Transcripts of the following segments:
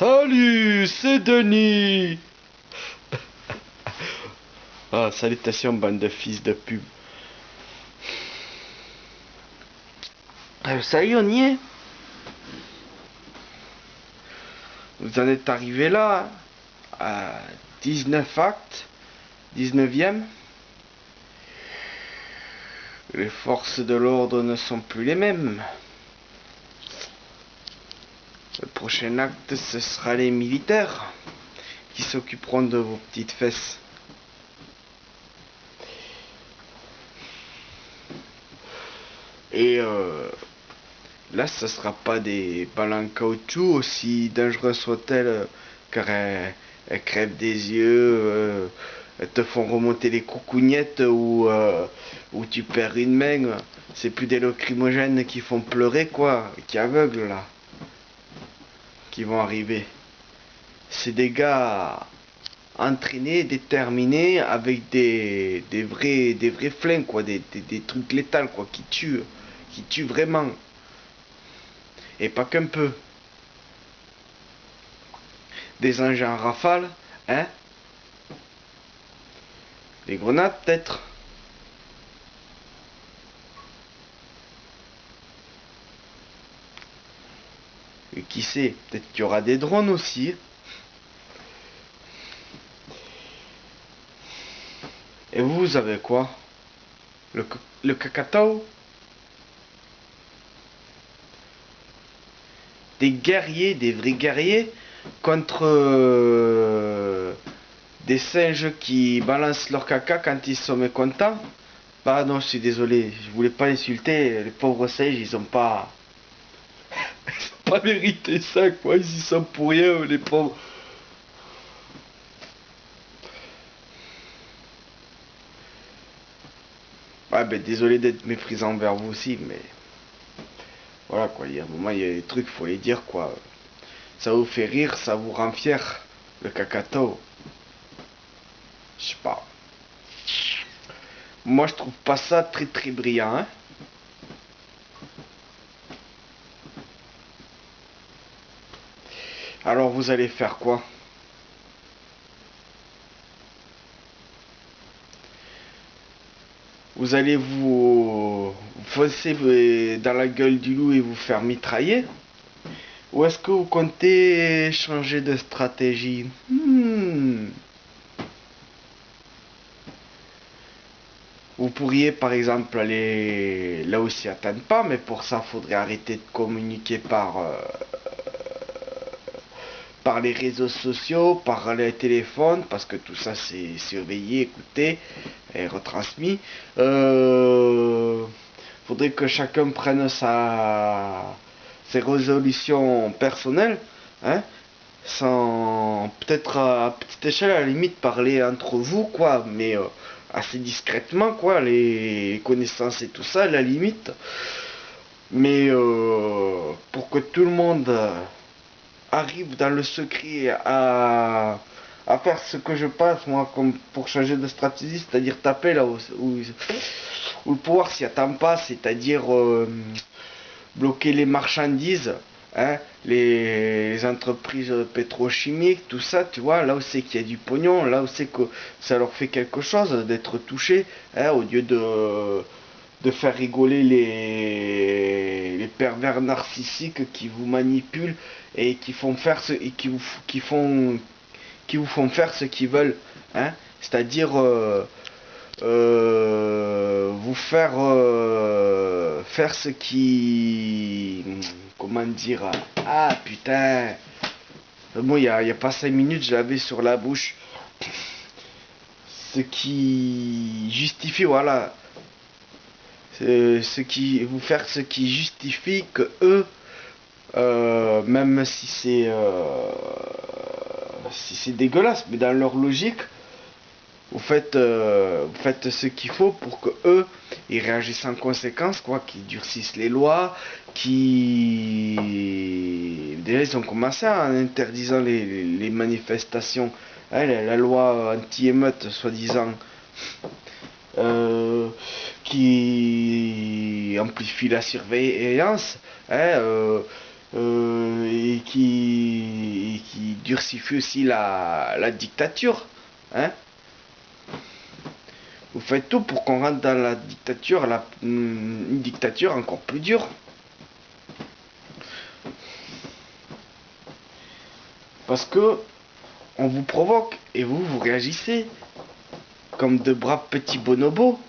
Salut, c'est Denis. Ah, salutations, bande de fils de pub. Ça y est, on y est. Vous en êtes arrivé là, à 19 actes, 19e. Les forces de l'ordre ne sont plus les mêmes. Le prochain acte, ce sera les militaires qui s'occuperont de vos petites fesses. Et là, ce sera pas des balles en caoutchouc, aussi dangereuses soient-elles, car elles crèvent des yeux, elles te font remonter les coucougnettes ou tu perds une main. C'est plus des lacrymogènes qui font pleurer, quoi, qui aveuglent là, qui vont arriver. C'est des gars entraînés, déterminés, avec des vrais flingues, quoi, des trucs létals, quoi, qui tuent vraiment. Et pas qu'un peu. Des engins rafales, hein? Des grenades, peut-être? Et qui sait? Peut-être qu'il y aura des drones aussi. Et vous avez quoi? Le cacatao? Des guerriers, des vrais guerriers, contre des singes qui balancent leur caca quand ils sont mécontents. Pardon, je suis désolé, je voulais pas insulter, les pauvres singes, ils ont pas pas mérité ça, quoi, ils y sont pour rien, les pauvres. Ouais, ben désolé d'être méprisant envers vous aussi, mais voilà, quoi, il y a un moment, il y a des trucs, faut les dire, quoi. Ça vous fait rire, ça vous rend fier, le cacao. Je sais pas. Moi, je trouve pas ça très brillant, hein. Alors, vous allez faire quoi? Vous allez vous foncer dans la gueule du loup et vous faire mitrailler? Ou est-ce que vous comptez changer de stratégie? Vous pourriez par exemple aller là où s'y attendent pas, mais pour ça, faudrait arrêter de communiquer par les réseaux sociaux, par les téléphones, parce que tout ça c'est surveillé, écouté et retransmis. Faudrait que chacun prenne ses résolutions personnelles, hein, sans peut-être à petite échelle à la limite parler entre vous, quoi, mais assez discrètement, quoi, les connaissances et tout ça, à la limite. Mais pour que tout le monde arrive dans le secret à faire ce que je pense, moi, comme pour changer de stratégie, c'est-à-dire taper là où le pouvoir s'y attend pas, c'est-à-dire bloquer les marchandises, hein, les entreprises pétrochimiques, tout ça, tu vois, là où c'est qu'il y a du pognon, là où c'est que ça leur fait quelque chose d'être touchés, hein, au lieu de faire rigoler les pervers narcissiques qui vous manipulent et qui font faire ce et qui vous font faire ce qu'ils veulent, hein, c'est-à-dire vous faire faire ce qui, comment dire, ah putain, bon y a pas 5 minutes je l'avais sur la bouche, ce qui justifie, voilà, ce qui vous faire ce qui justifie que eux, même si c'est dégueulasse, mais dans leur logique, vous faites ce qu'il faut pour que eux, ils réagissent en conséquence, quoi, qu'ils durcissent les lois, qui déjà ils ont commencé en interdisant les manifestations, hein, la loi anti-émeute, soi-disant, euh, qui amplifie la surveillance, hein, et qui durcifie aussi la dictature. Hein? Vous faites tout pour qu'on rentre dans la dictature, une dictature encore plus dure. Parce que on vous provoque et vous réagissez comme de braves petits bonobos.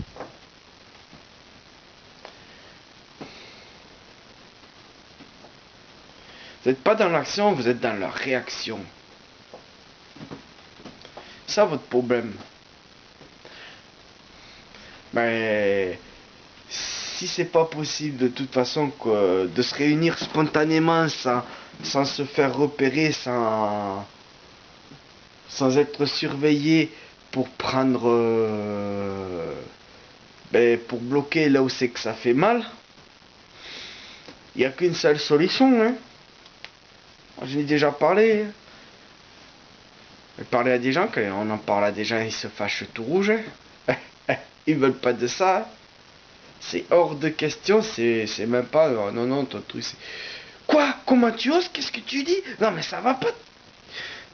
Vous n'êtes pas dans l'action, vous êtes dans la réaction. C'est ça votre problème. Mais si c'est pas possible de toute façon de se réunir spontanément sans se faire repérer, sans être surveillé pour prendre pour bloquer là où c'est que ça fait mal, il n'y a qu'une seule solution, hein. J'en ai déjà parlé. J'ai parlé à des gens, quand on en parle à des gens, ils se fâchent tout rouge. Ils veulent pas de ça. C'est hors de question, c'est même pas. Non, non, ton truc, c'est. Quoi? Comment tu oses? Qu'est-ce que tu dis? Non, mais ça va pas.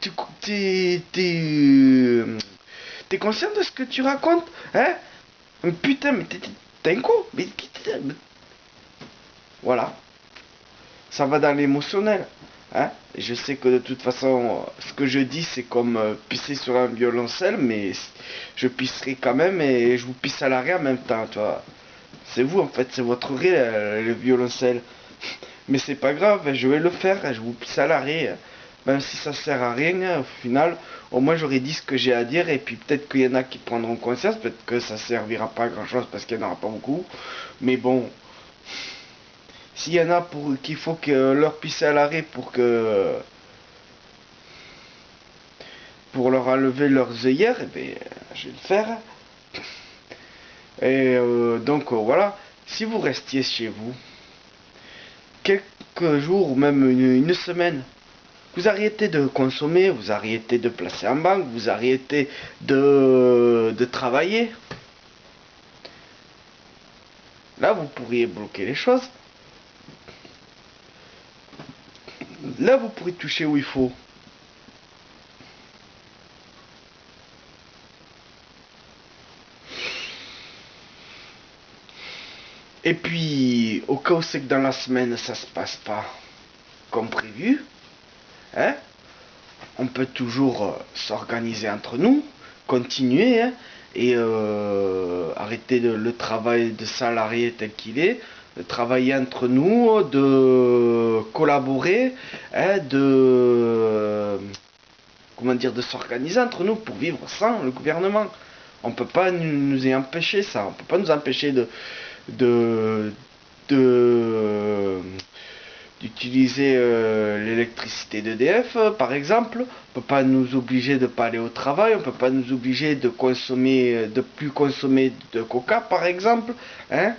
T'es conscient de ce que tu racontes? Hein? Putain, mais t'es un con. Mais. Voilà. Ça va dans l'émotionnel. Hein? Et je sais que de toute façon, ce que je dis, c'est comme pisser sur un violoncelle, mais je pisserai quand même et je vous pisse à l'arrêt en même temps, tu vois. C'est vous, en fait, c'est votre ré, le violoncelle. Mais c'est pas grave, je vais le faire, je vous pisse à l'arrêt. Même si ça sert à rien, au final, au moins j'aurai dit ce que j'ai à dire, et puis peut-être qu'il y en a qui prendront conscience, peut-être que ça servira pas à grand chose parce qu'il n'y en aura pas beaucoup. Mais bon. S'il y en a qu'il faut que leur pisser à l'arrêt pour leur enlever leurs œillères, eh bien, je vais le faire. Et donc voilà, si vous restiez chez vous quelques jours ou même une semaine, vous arrêtez de consommer, vous arrêtez de placer en banque, vous arrêtez de travailler. Là, vous pourriez bloquer les choses. Là, vous pourrez toucher où il faut. Et puis, au cas où c'est que dans la semaine, ça se passe pas comme prévu, hein, on peut toujours s'organiser entre nous, continuer, hein, et arrêter le travail de salarié tel qu'il est, de travailler entre nous, de collaborer, hein, comment dire, de s'organiser entre nous pour vivre sans le gouvernement. On peut pas nous y empêcher ça, on peut pas nous empêcher de d'utiliser l'électricité d'EDF par exemple. On peut pas nous obliger de pas aller au travail, on peut pas nous obliger de consommer, de plus consommer de coca par exemple, hein.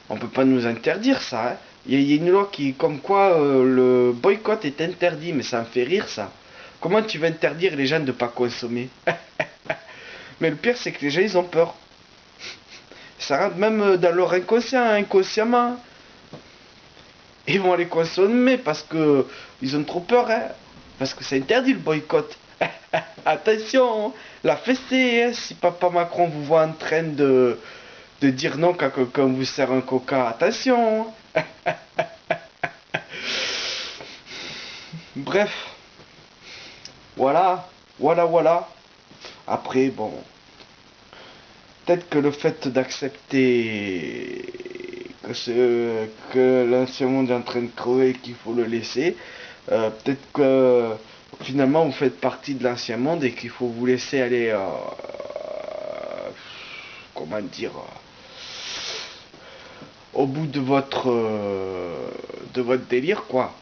On peut pas nous interdire ça, hein. Il y a une loi qui comme quoi le boycott est interdit, mais ça me fait rire ça. Comment tu vas interdire les gens de pas consommer? Mais le pire c'est que les gens ils ont peur. Ça rentre même dans leur inconscient, inconsciemment. Ils vont les consommer parce que ils ont trop peur, hein. Parce que c'est interdit le boycott. Attention, la fessée, hein, si papa Macron vous voit en train de dire non quand quelqu'un vous sert un coca, attention. Bref, voilà. Après, bon, peut-être que le fait d'accepter que l'ancien monde est en train de crever et qu'il faut le laisser, peut-être que finalement vous faites partie de l'ancien monde et qu'il faut vous laisser aller, comment dire, au bout de votre délire, quoi.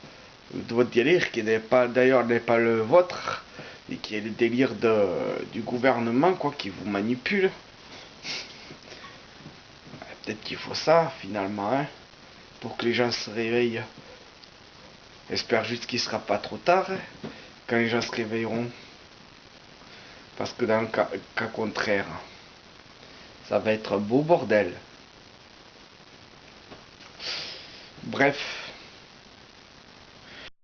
De votre délire qui n'est pas, d'ailleurs, n'est pas le vôtre, et qui est le délire du gouvernement, quoi, qui vous manipule. Peut-être qu'il faut ça, finalement, hein, pour que les gens se réveillent. J'espère juste qu'il sera pas trop tard, hein, quand les gens se réveilleront. Parce que dans le cas contraire, ça va être un beau bordel. Bref.